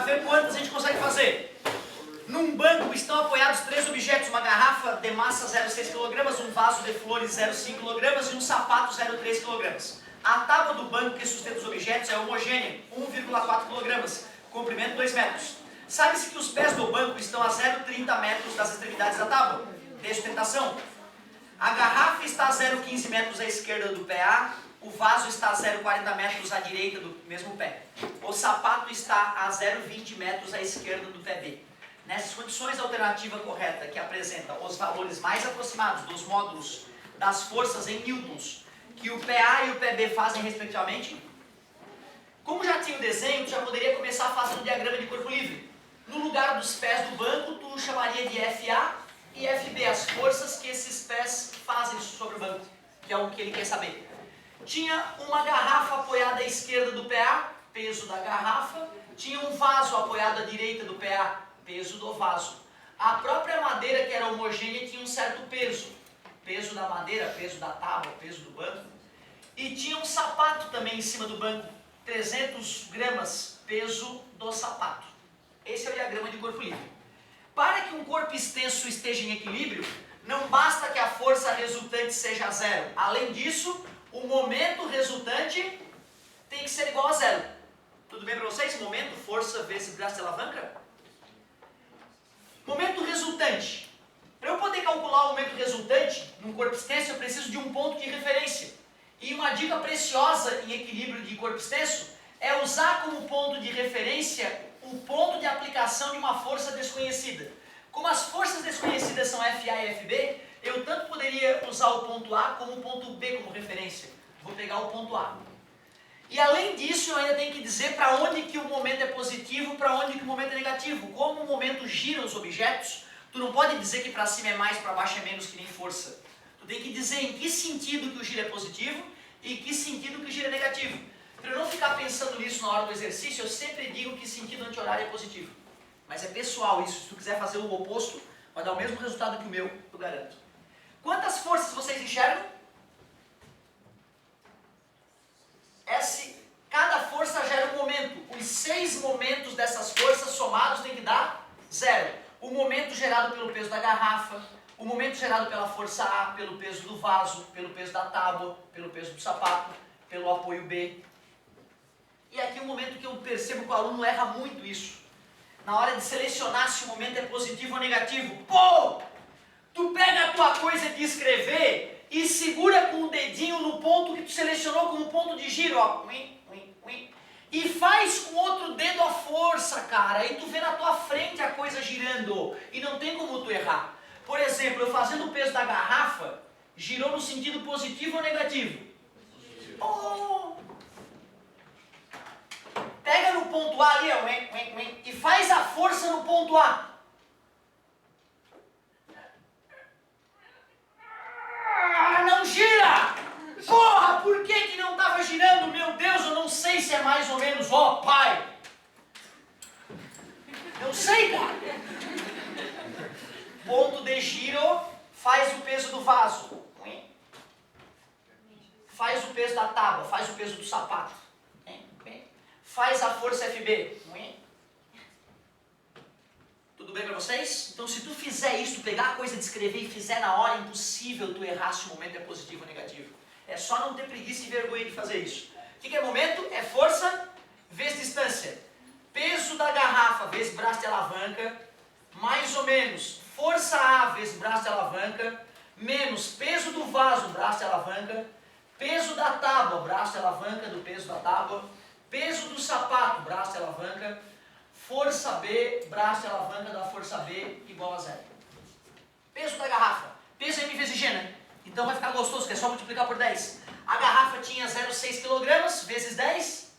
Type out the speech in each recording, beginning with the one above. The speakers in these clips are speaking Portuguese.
ver quantas a gente consegue fazer. Num banco estão apoiados 3 objetos, uma garrafa de massa 0,6 kg, um vaso de flores 0,5 kg e um sapato 0,3 kg. A tábua do banco que sustenta os objetos é homogênea, 1,4 kg, comprimento 2 metros. Sabe-se que os pés do banco estão a 0,30 metros das extremidades da tábua de sustentação. A garrafa está a 0,15 metros à esquerda do pé A, o vaso está a 0,40 metros à direita do mesmo pé. O sapato está a 0,20 metros à esquerda do pé B. Nessas condições, a alternativa correta, que apresenta os valores mais aproximados dos módulos das forças em newtons, que o pé A e o pé B fazem respectivamente. Como já tinha o desenho, tu já poderia começar fazendo o diagrama de corpo livre. No lugar dos pés do banco, tu chamaria de FA e FB, as forças que esses pés fazem sobre o banco, que é o que ele quer saber. Tinha uma garrafa apoiada à esquerda do PA, peso da garrafa. Tinha um vaso apoiado à direita do PA, peso do vaso. A própria madeira, que era homogênea, tinha um certo peso. Peso da madeira, peso da tábua, peso do banco. E tinha um sapato também em cima do banco, 300 gramas, peso do sapato. Esse é o diagrama de corpo livre. Para que um corpo extenso esteja em equilíbrio, não basta que a força resultante seja zero. Além disso, o momento resultante tem que ser igual a zero. Tudo bem para vocês? Momento, força vezes braço de alavanca? Momento resultante. Para eu poder calcular o momento resultante num corpo extenso, eu preciso de um ponto de referência. E uma dica preciosa em equilíbrio de corpo extenso é usar como ponto de referência o ponto de aplicação de uma força desconhecida. Como as forças desconhecidas são FA e FB, eu tanto poderia usar o ponto A como o ponto B como referência. Vou pegar o ponto A. E além disso, eu ainda tenho que dizer para onde que o momento é positivo, para onde que o momento é negativo. Como o momento gira os objetos, tu não pode dizer que para cima é mais, para baixo é menos, que nem força. Tu tem que dizer em que sentido que o giro é positivo e em que sentido que o giro é negativo. Para eu não ficar pensando nisso na hora do exercício, eu sempre digo que sentido anti-horário é positivo. Mas é pessoal isso. Se tu quiser fazer o oposto, vai dar o mesmo resultado que o meu, eu garanto. Quantas forças vocês enxergam? Cada força gera um momento. Os 6 momentos dessas forças somados tem que dar 0. O momento gerado pelo peso da garrafa, o momento gerado pela força A, pelo peso do vaso, pelo peso da tábua, pelo peso do sapato, pelo apoio B. E aqui é um momento que eu percebo que o aluno erra muito isso. Na hora de selecionar se o momento é positivo ou negativo. Pô! Tu pega a tua coisa de escrever e segura com o dedinho no ponto que tu selecionou como ponto de giro, ó. E faz com outro dedo a força, cara. Aí tu vê na tua frente a coisa girando. E não tem como tu errar. Por exemplo, eu fazendo o peso da garrafa, girou no sentido positivo ou negativo? Oh! Pega no ponto A ali, ó, e faz a força no ponto A. Não gira! Porra, por que não estava girando? Meu Deus, eu não sei se é mais ou menos, ó, pai. Não sei, cara. Ponto de giro faz o peso do vaso. Faz o peso da tábua, faz o peso do sapato. Faz a força FB. Tudo bem para vocês? Então se tu fizer isso, tu pegar a coisa de escrever e fizer na hora, é impossível tu errar se o momento é positivo ou negativo. É só não ter preguiça e vergonha de fazer isso. O que é momento? É força vezes distância. Peso da garrafa vezes braço de alavanca, mais ou menos força A vezes braço de alavanca, menos peso do vaso, braço de alavanca, peso da tábua, braço de alavanca do peso da tábua, peso do sapato, braço de alavanca, força B, braço de alavanca da força B igual a 0. Peso da garrafa. Peso é M vezes G, né? Então vai ficar gostoso, que é só multiplicar por 10. A garrafa tinha 0,6 kg vezes 10,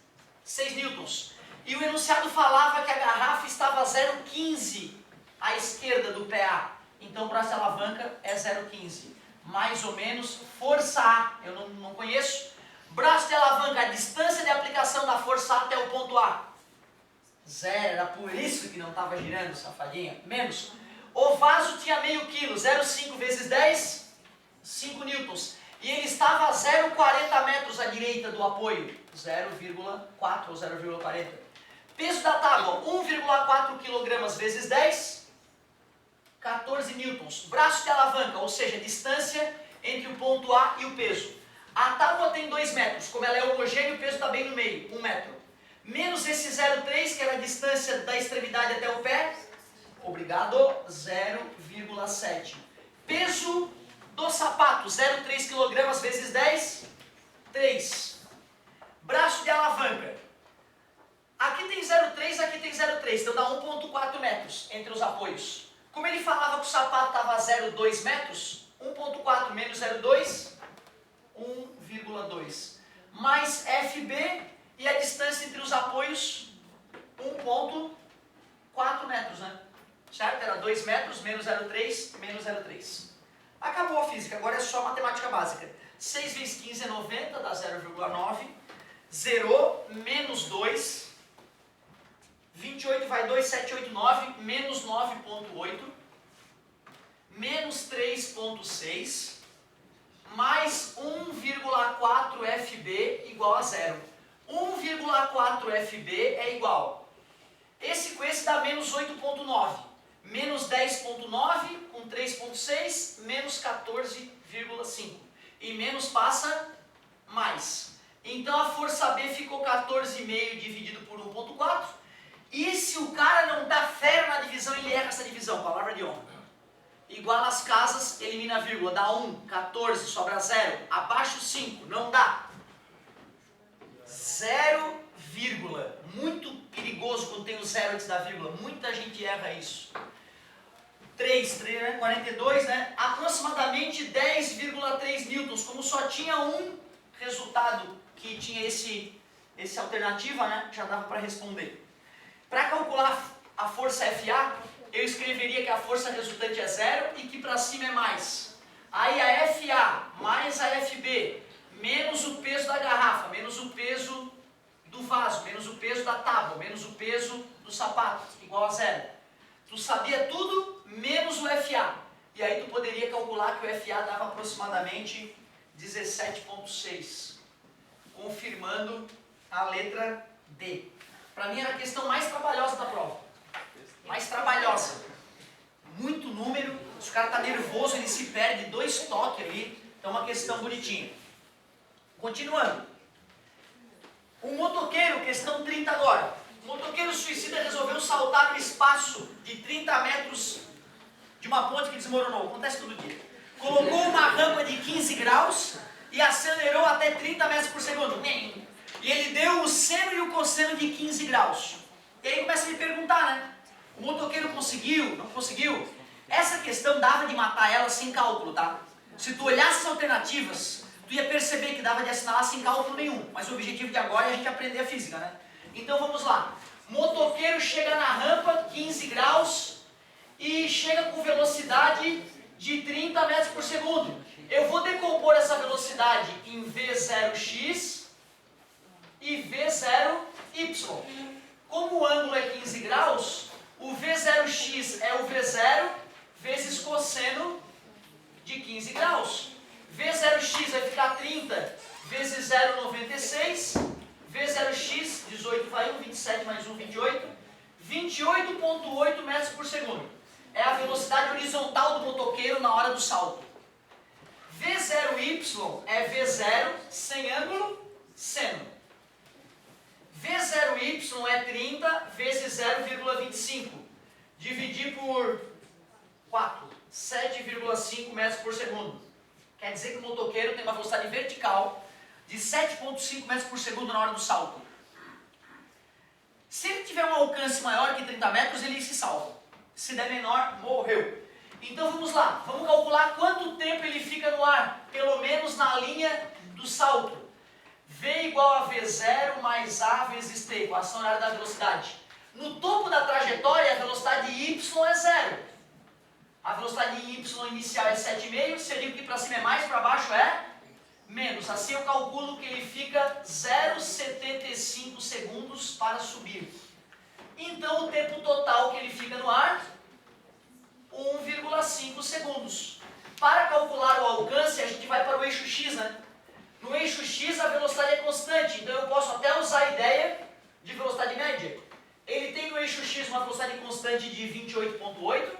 6 newtons. E o enunciado falava que a garrafa estava a 0,15 à esquerda do PA. Então o braço de alavanca é 0,15. Mais ou menos, força A, eu não conheço. Braço de alavanca, a distância de aplicação da força A até o ponto A. 0, era por isso que não estava girando, safadinha. Menos. O vaso tinha meio quilo, 0,5 vezes 10, 5 newtons. E ele estava a 0,40 metros à direita do apoio. 0,4 ou 0,40. Peso da tábua, 0,4 kg vezes 10, 14 newtons. Braço de alavanca, ou seja, distância entre o ponto A e o peso. A tábua tem 2 metros, como ela é homogênea, o peso está bem no meio, 1 metro. Menos esse 0,3, que era a distância da extremidade até o pé, obrigado, 0,7. Peso do sapato, 0,3 kg vezes 10, 3. Braço de alavanca. Aqui tem 0,3, aqui tem 0,3, então dá 1,4 metros entre os apoios. Como ele falava que o sapato estava a 0,2 metros, 1,4 menos 0,2, 1,2. Mais FB e a distância entre os apoios, 1,4 metros, né? Certo? Era 2 metros menos 0,3 menos 0,3. Acabou a física, agora é só matemática básica. 6 vezes 15 é 90, dá 0,9. Zerou, menos 2. 28 vai 2, 7, 8, 9, menos 9,8, menos 3,6, mais 1,4 FB igual a 0. 1,4 FB é igual. Esse com esse dá menos 8,9, menos 10,9 com 3,6, menos 14,5. E menos passa mais. Então a força B ficou 14,5 dividido por 1,4. E se o cara não dá fé na divisão, ele erra essa divisão, palavra de honra. Igual as casas, elimina a vírgula, dá 1, 14, sobra 0, abaixo 5, não dá. 0, vírgula, muito perigoso quando tem o 0 antes da vírgula, muita gente erra isso. 3, 42, né? Aproximadamente 10,3 newtons, como só tinha um resultado que tinha esse alternativa, né? Já dava para responder. Para calcular a força FA, eu escreveria que a força resultante é 0 e que para cima é mais. Aí a FA mais a FB, menos o peso da garrafa, menos o peso do vaso, menos o peso da tábua, menos o peso do sapato, igual a 0. Tu sabia tudo, menos o FA. E aí tu poderia calcular que o FA dava aproximadamente 17,6. Confirmando a letra D. Para mim era a questão mais trabalhosa da prova. Mais trabalhosa. Muito número, se o cara está nervoso, ele se perde 2 toques ali. Então é uma questão bonitinha. Continuando. Um motoqueiro, questão 30 agora. O motoqueiro suicida resolveu saltar no espaço de 30 metros de uma ponte que desmoronou. Acontece todo dia. Colocou uma rampa de 15 graus e acelerou até 30 metros por segundo. E ele deu o seno e o cosseno de 15 graus. E aí começa a me perguntar, né? O motoqueiro conseguiu? Não conseguiu? Essa questão dava de matar ela sem cálculo, tá? Se tu olhasse as alternativas, tu ia perceber que dava de assinalar sem cálculo nenhum. Mas o objetivo de agora é a gente aprender a física, né? Então vamos lá. Motoqueiro chega na rampa, 15 graus, e chega com velocidade de 30 metros por segundo. Eu vou decompor essa velocidade em V0x e V0y. Como o ângulo é 15 graus, o V0x é o V0 vezes cosseno de 15 graus. V0x vai ficar 30 vezes 0,96. V0x, 18 vai 1, 27 mais 1, 28. 28,8 metros por segundo. É a velocidade horizontal do motoqueiro na hora do salto. V0y é V0 sem ângulo, seno. V0y é 30 vezes 0,25. Dividir por 4, 7,5 metros por segundo. Quer dizer que o motoqueiro tem uma velocidade vertical de 7,5 metros por segundo na hora do salto. Se ele tiver um alcance maior que 30 metros, ele se salva. Se der menor, morreu. Então vamos lá, vamos calcular quanto tempo ele fica no ar, pelo menos na linha do salto. V igual a V0 mais A vezes T, equação na área da velocidade. No topo da trajetória, a velocidade y é 0. A velocidade y inicial é 7,5, se eu digo que para cima é mais, para baixo é menos. Assim eu calculo que ele fica 0,75 segundos para subir. Então o tempo total que ele fica no ar, 1,5 segundos. Para calcular o alcance, a gente vai para o eixo x, né? No eixo x a velocidade é constante, então eu posso até usar a ideia de velocidade média. Ele tem no eixo X uma velocidade constante de 28,8.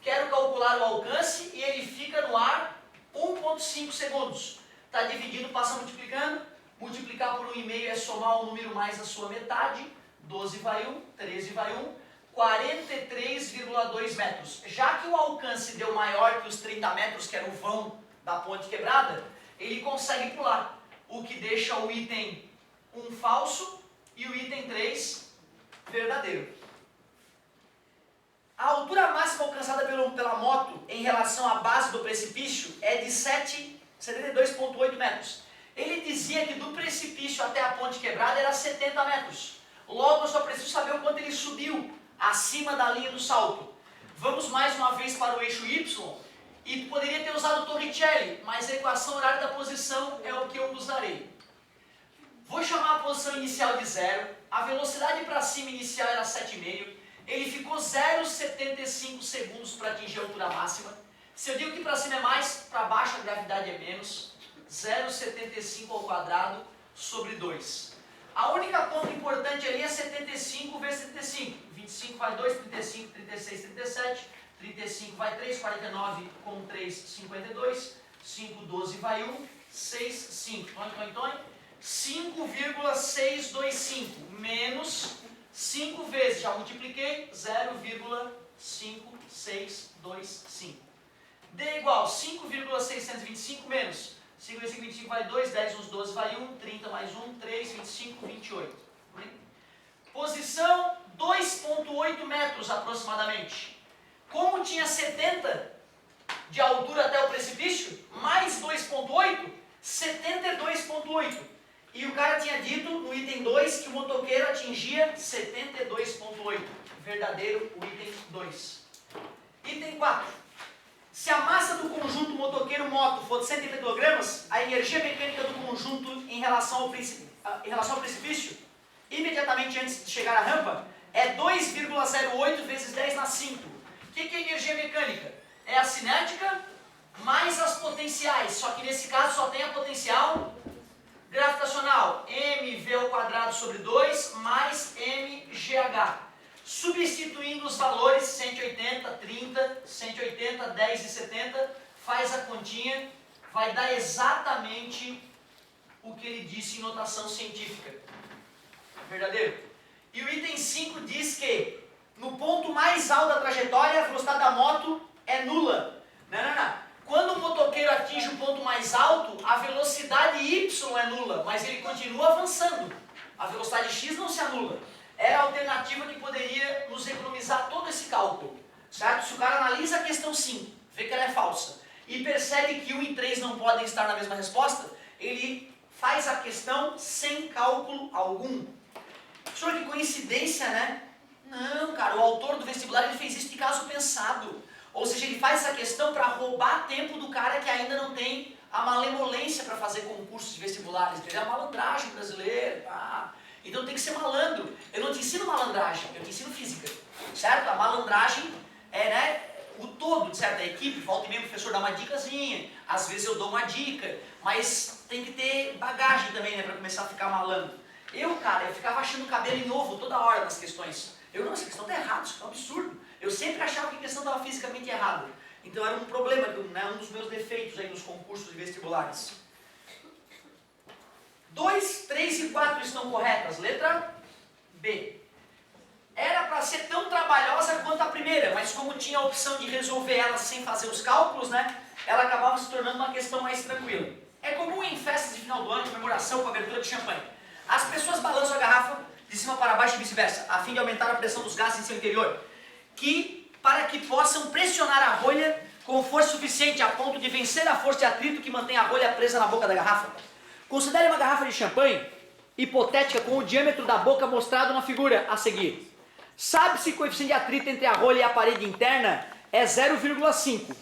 Quero calcular o alcance e ele fica no ar 1,5 segundos. Está dividindo, passa multiplicando. Multiplicar por 1,5 é somar o número mais a sua metade. 12 vai 1, 13 vai 1, 43,2 metros. Já que o alcance deu maior que os 30 metros, que era o vão da ponte quebrada, ele consegue pular. O que deixa o item 1 falso e o item 3 verdadeiro. A altura máxima alcançada pela moto em relação à base do precipício é de 72,8 metros. Ele dizia que do precipício até a ponte quebrada era 70 metros. Logo, eu só preciso saber o quanto ele subiu acima da linha do salto. Vamos mais uma vez para o eixo Y. E poderia ter usado o Torricelli, mas a equação horária da posição é o que eu usarei. Vou chamar a posição inicial de 0. A velocidade para cima inicial era 7,5. Ele ficou 0,75 segundos para atingir a altura máxima. Se eu digo que para cima é mais, para baixo a gravidade é menos. 0,75 ao quadrado sobre 2. A única conta importante ali é 75 vezes 75. 25 vai 2, 35, 36, 37. 35 vai 3, 49 com 3, 52. 5, 12 vai 1, 6, 5. 5,625 menos 5 vezes, já multipliquei, 0,5625. D igual 5,625 menos 5 vezes 5, 25 vai 2, 10 uns 12 vai 1, 30 mais 1, 3, 25, 28. Posição 2,8 metros aproximadamente. Como tinha 70 de altura até o precipício, mais 2,8, 72,8. E o cara tinha dito no item 2 que o motoqueiro atingia 72,8. Verdadeiro, o item 2. Item 4. Se a massa do conjunto motoqueiro-moto for de 130 kg, a energia mecânica do conjunto em relação ao precipício, imediatamente antes de chegar à rampa, é 2,08 vezes 10 na 5. O que é energia mecânica? É a cinética mais as potenciais, só que nesse caso só tem a potencial gravitacional, mv² sobre 2 mais mgh. Substituindo os valores 180, 30, 180, 10 e 70, faz a continha, vai dar exatamente o que ele disse em notação científica. Verdadeiro? E o item 5 diz que no ponto mais alto da trajetória a velocidade da moto é nula. Não. Quando o motoqueiro atinge o ponto mais alto, a velocidade y é nula, mas ele continua avançando. A velocidade x não se anula. Era a alternativa que poderia nos economizar todo esse cálculo. Certo? Se o cara analisa a questão 5, vê que ela é falsa, e percebe que 1 e 3 não podem estar na mesma resposta, ele faz a questão sem cálculo algum. Senhor, que coincidência, né? Não, cara, o autor do vestibular ele fez isso de caso pensado. Ou seja, ele faz essa questão para roubar tempo do cara que ainda não tem a malemolência para fazer concursos de vestibulares. É a malandragem brasileira. Então tem que ser malandro. Eu não te ensino malandragem, eu te ensino física. Certo? A malandragem é, né, o todo de certa equipe. Volta e meia o professor dá uma dicasinha. Às vezes eu dou uma dica. Mas tem que ter bagagem também, né, para começar a ficar malandro. Eu ficava achando cabelo em ovo toda hora nas questões. Essa questão está errada, isso é um absurdo. Eu sempre achava que a questão estava fisicamente errada. Então era um problema, né, um dos meus defeitos aí nos concursos de vestibulares. 2, 3 e 4 estão corretas. Letra B. Era para ser tão trabalhosa quanto a primeira, mas como tinha a opção de resolver ela sem fazer os cálculos, né, ela acabava se tornando uma questão mais tranquila. É comum em festas de final do ano, comemoração com abertura de champanhe. As pessoas balançam a garrafa de cima para baixo e vice-versa, a fim de aumentar a pressão dos gases em seu interior, para que possam pressionar a rolha com força suficiente a ponto de vencer a força de atrito que mantém a rolha presa na boca da garrafa. Considere uma garrafa de champanhe hipotética com o diâmetro da boca mostrado na figura a seguir. Sabe-se que o coeficiente de atrito entre a rolha e a parede interna é 0,5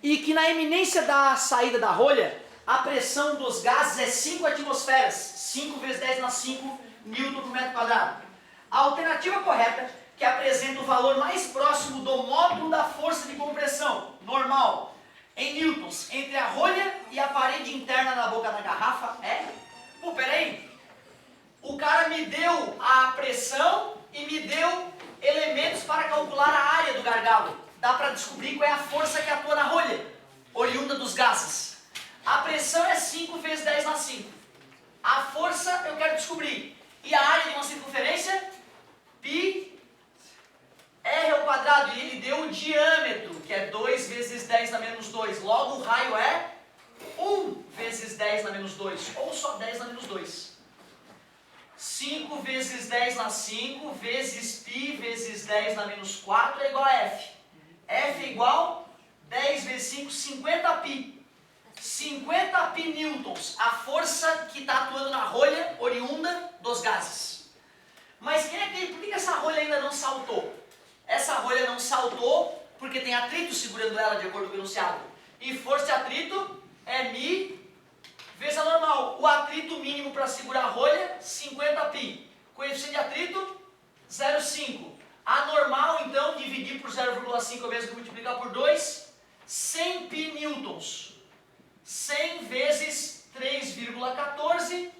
e que na eminência da saída da rolha a pressão dos gases é 5 atmosferas, 5 vezes 10 na 5 Newton por metro quadrado. A alternativa correta, que apresenta o valor mais próximo do módulo da força de compressão normal em newtons entre a rolha e a parede interna da boca da garrafa é... Peraí. O cara me deu a pressão e me deu elementos para calcular a área do gargalo. Dá para descobrir qual é a força que atua na rolha, oriunda dos gases. A pressão é 5 vezes 10 na 5. A força eu quero descobrir. E a área de uma circunferência? Π R ao quadrado. E ele deu o diâmetro, que é 2 vezes 10 na menos 2. Logo o raio é 1 vezes 10 na menos 2. Ou só 10 na menos 2. 5 vezes 10 na 5 vezes π vezes 10 na menos 4 é igual a F. F é igual 10 vezes 5, 50 π. 50 π newtons, a força que está atuando na rolha oriunda dos gases. Mas por que essa rolha ainda não saltou? Essa rolha não saltou porque tem atrito segurando ela, de acordo com o enunciado. E força de atrito é μ vezes a normal. O atrito mínimo para segurar a rolha, 50 π. Coeficiente de atrito, 0,5. A normal, então, dividir por 0,5 é o mesmo que multiplicar por 2, 100 π newtons. 100 vezes 3,14,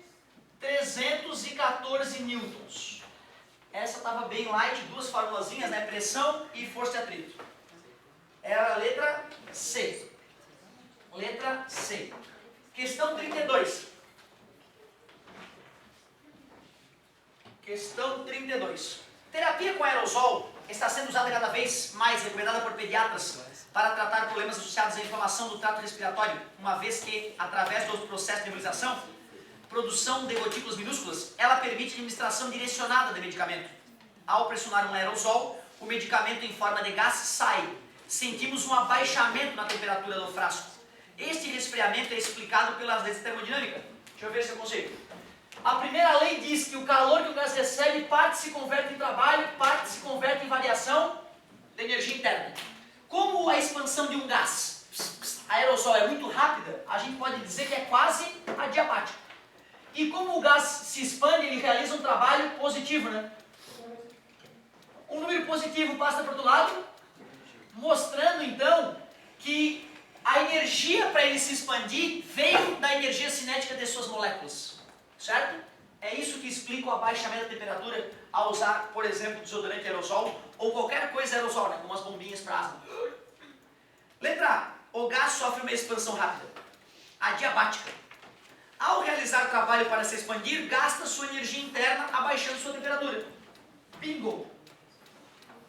314 newtons. Essa estava bem light, duas formulazinhas, né? Pressão e força de atrito. Era a letra C. Letra C. Questão 32. Questão 32. Terapia com aerosol está sendo usada cada vez mais, recomendada por pediatras, para tratar problemas associados à inflamação do trato respiratório, uma vez que, através do processo de nebulização, produção de gotículas minúsculas, ela permite a administração direcionada de medicamento. Ao pressionar um aerosol, o medicamento em forma de gás sai. Sentimos um abaixamento na temperatura do frasco. Este resfriamento é explicado pelas leis de termodinâmica. Deixa eu ver se eu consigo. A primeira lei diz que o calor que o gás recebe, parte se converte em trabalho, parte se converte em variação de energia interna. Como a expansão de um gás aerosol é muito rápida, a gente pode dizer que é quase adiabático. E como o gás se expande, ele realiza um trabalho positivo, né? Um número positivo passa para o outro lado, mostrando então que a energia para ele se expandir veio da energia cinética de suas moléculas. Certo? É isso que explica o abaixamento da temperatura ao usar, por exemplo, desodorante aerosol ou qualquer coisa aerosol, né? Como as bombinhas para asma. Letra A. O gás sofre uma expansão rápida, adiabática. Ao realizar o trabalho para se expandir, gasta sua energia interna abaixando sua temperatura. Bingo!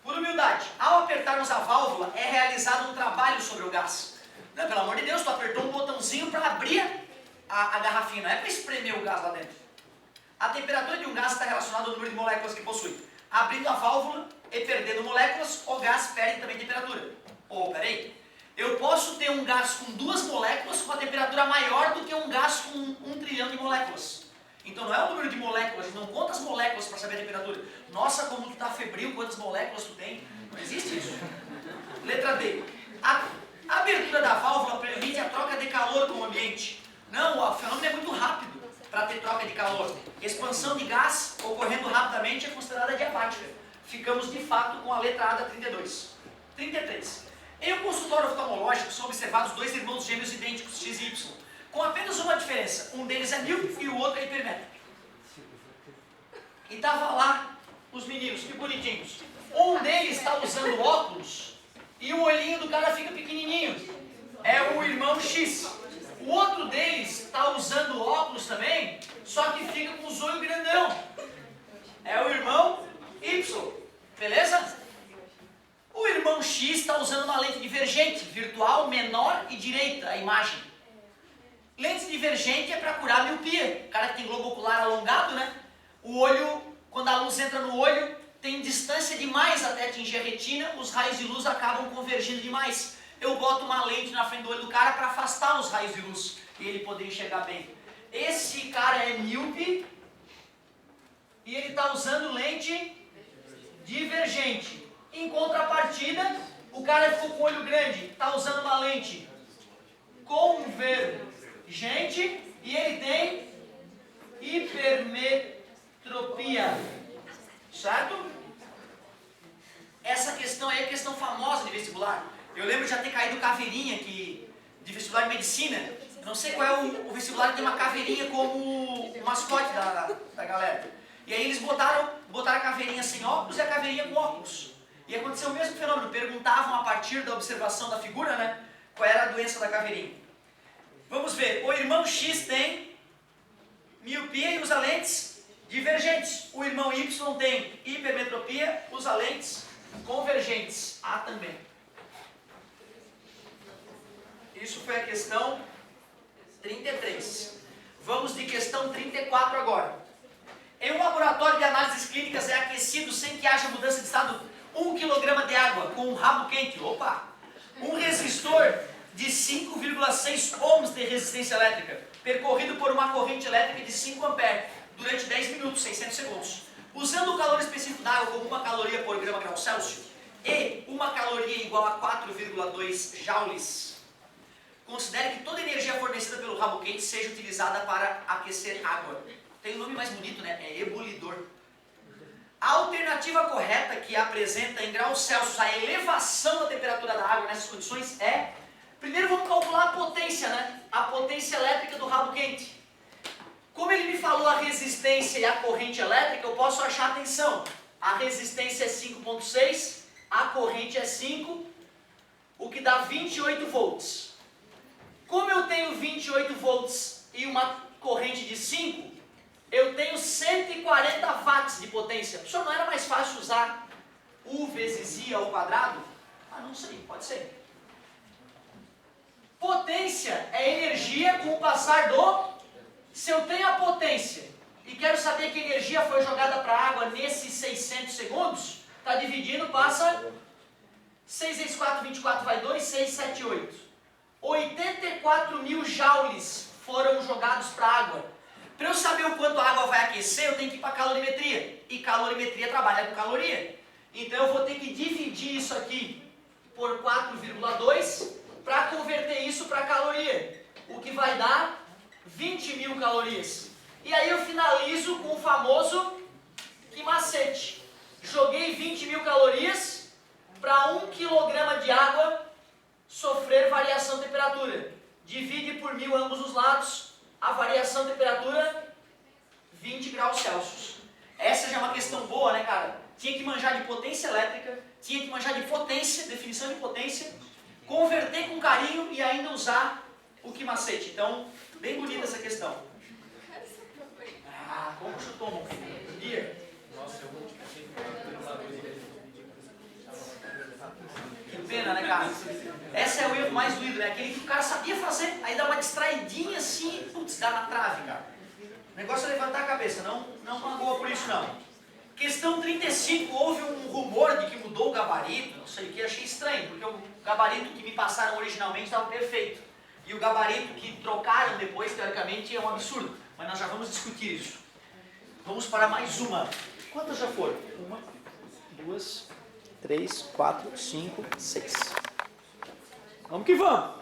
Por humildade, ao apertarmos a válvula, é realizado um trabalho sobre o gás. Não, pelo amor de Deus, tu apertou um botãozinho para abrir a garrafinha, não é para espremer o gás lá dentro. A temperatura de um gás está relacionada ao número de moléculas que possui. Abrindo a válvula e perdendo moléculas, o gás perde também temperatura. Peraí, eu posso ter um gás com 2 moléculas com a temperatura maior do que um gás com 1 trilhão de moléculas. Então não é o número de moléculas, a gente não conta as moléculas para saber a temperatura. Nossa, como tu está febril, quantas moléculas tu tem. Não existe isso. Letra D. A abertura da válvula permite a troca de calor com o ambiente. Não, o fenômeno é muito rápido para ter troca de calor. Expansão de gás ocorrendo rapidamente é considerada adiabática. Ficamos de fato com a letra A da 32. 33. Em um consultório oftalmológico são observados 2 irmãos gêmeos idênticos, X e Y, com apenas uma diferença. Um deles é míope e o outro é hipermétrico. E estavam lá os meninos, que bonitinhos. Um deles está usando óculos e o olhinho do cara fica pequenininho. É o irmão X. O outro deles está usando óculos também, só que fica com os olhos grandão. É o irmão Y. Beleza? O irmão X está usando uma lente divergente, virtual, menor e direita, a imagem. Lente divergente é para curar a miopia. O cara que tem globo ocular alongado, né? O olho, quando a luz entra no olho, tem distância demais até atingir a retina, os raios de luz acabam convergindo demais. Eu boto uma lente na frente do olho do cara para afastar os raios de luz e ele poder enxergar bem. Esse cara é míope e ele está usando lente divergente. Em contrapartida, o cara ficou com o olho grande, está usando uma lente convergente e ele tem hipermetropia. Certo? Essa questão aí é questão famosa de vestibular. Eu lembro de já ter caído caveirinha de vestibular de medicina, Não sei qual é o vestibular que tem uma caveirinha como o mascote da galera. E aí eles botaram a caveirinha sem óculos e a caveirinha com óculos. E aconteceu o mesmo fenômeno. Perguntavam a partir da observação da figura, né, qual era a doença da caveirinha. Vamos ver. O irmão X tem miopia e usa lentes divergentes. O irmão Y tem hipermetropia, usa lentes convergentes. A também. Isso foi a questão 33. Vamos de questão 34 agora. Em um laboratório de análises clínicas é aquecido sem que haja mudança de estado 1 kg de água com um rabo quente. Opa! Um resistor de 5,6 ohms de resistência elétrica, percorrido por uma corrente elétrica de 5 amperes durante 10 minutos, 600 segundos. Usando o calor específico da água como 1 caloria por grau Celsius e 1 caloria igual a 4,2 joules, considere que toda a energia fornecida pelo rabo quente seja utilizada para aquecer água. Tem um nome mais bonito, né? É ebulidor. A alternativa correta que apresenta em graus Celsius a elevação da temperatura da água nessas condições é... Primeiro vamos calcular a potência, né? A potência elétrica do rabo quente. Como ele me falou a resistência e a corrente elétrica, eu posso achar a tensão. A resistência é 5,6, a corrente é 5, o que dá 28 volts. Como eu tenho 28 volts e uma corrente de 5, eu tenho 140 watts de potência. Professor, não era mais fácil usar U vezes I ao quadrado? Ah, não sei, pode ser. Potência é energia com o passar do... Se eu tenho a potência e quero saber que energia foi jogada para a água nesses 600 segundos, está dividindo, passa 6 vezes 4, 24 vai 2, 6, 7, 8. 84 mil joules foram jogados para a água. Para eu saber o quanto a água vai aquecer, eu tenho que ir para a calorimetria. E calorimetria trabalha com caloria. Então eu vou ter que dividir isso aqui por 4,2 para converter isso para caloria. O que vai dar 20 mil calorias. E aí eu finalizo com o famoso que macete. Joguei 20 mil calorias para 1 kg de água sofrer variação de temperatura. Divide por 1000 ambos os lados. A variação de temperatura, 20 graus Celsius. Essa já é uma questão boa, né, cara? Tinha que manjar de potência elétrica, tinha que manjar de potência, definição de potência, converter com carinho e ainda usar o que macete. Então, bem bonita essa questão. Ah, como chutou, meu filho? Dia. Nossa, eu vou te Que pena, né, cara? Esse é o erro mais doído, né? Aquele que o cara sabia fazer, aí dá uma distraidinha assim, putz, dá na trave, cara. O negócio é levantar a cabeça, não magoa por isso, não. Questão 35, houve um rumor de que mudou o gabarito, não sei o que, achei estranho, porque o gabarito que me passaram originalmente estava perfeito. E o gabarito que trocaram depois, teoricamente, é um absurdo. Mas nós já vamos discutir isso. Vamos para mais uma. Quantas já foram? 1, 2, 3, 4, 5, 6. Vamos que vamos!